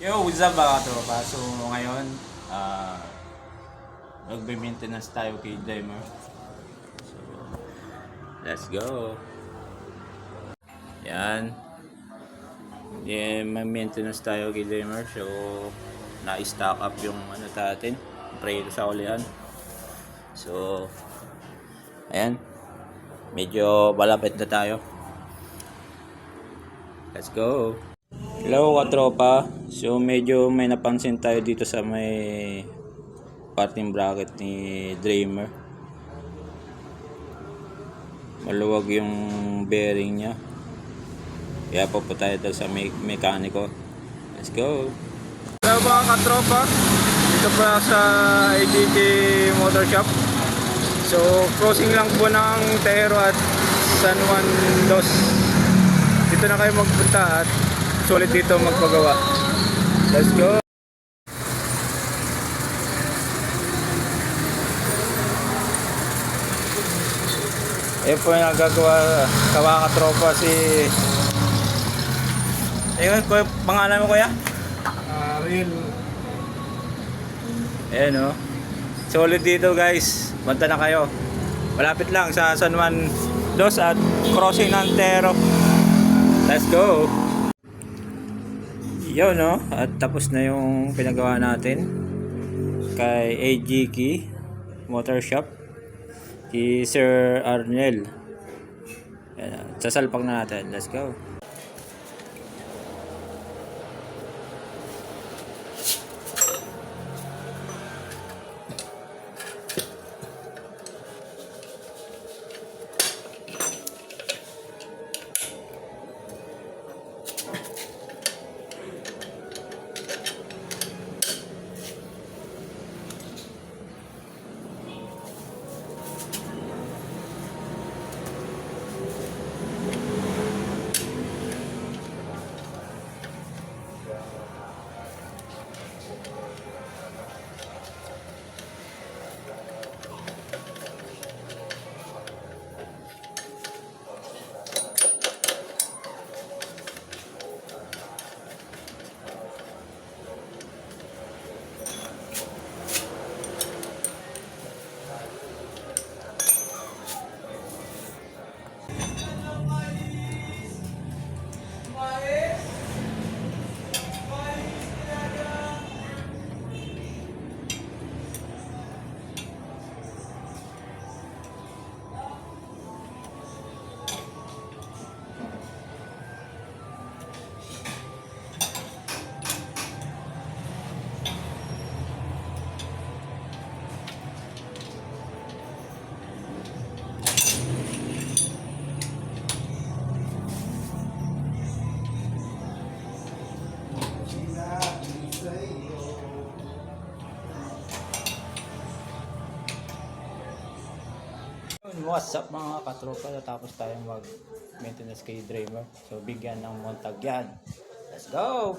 Yo, what's up mga tropa? So ngayon, magbe-maintenance tayo kay Dreamer. So, let's go. Yan. Mag-maintenance tayo kay Dreamer. So, na-stock up yung ano natin, preno sa ulian. So, ayan. Medyo malapit na tayo. Let's go. Hello katropa. So medyo may napansin tayo dito sa may parting bracket ni Dreamer. Maluwag yung bearing niya. Kaya po tayo dito sa mekaniko. Let's go. Hello mga katropa. Dito pa sa IDK Motor Shop. So crossing lang po ng Tehero at San Juan Dos. Dito na kayo magpunta at sulit dito magpagawa. Let's go. Eh po yung nagagawa katropa si ayun, pangalan mo kuya? Real. Ayan o. Solid dito guys. Banta na kayo. Malapit lang sa San Juan Dos at crossing ng Tehero. Let's go. Yun no, at tapos na yung pinagawa natin kay AGK Motor Shop kay Sir Arnel. Sasalpak na natin. Let's go. What's up mga katropa, natapos tayong mag maintenance kay Dreamer. So bigyan ng montag yan. Let's go!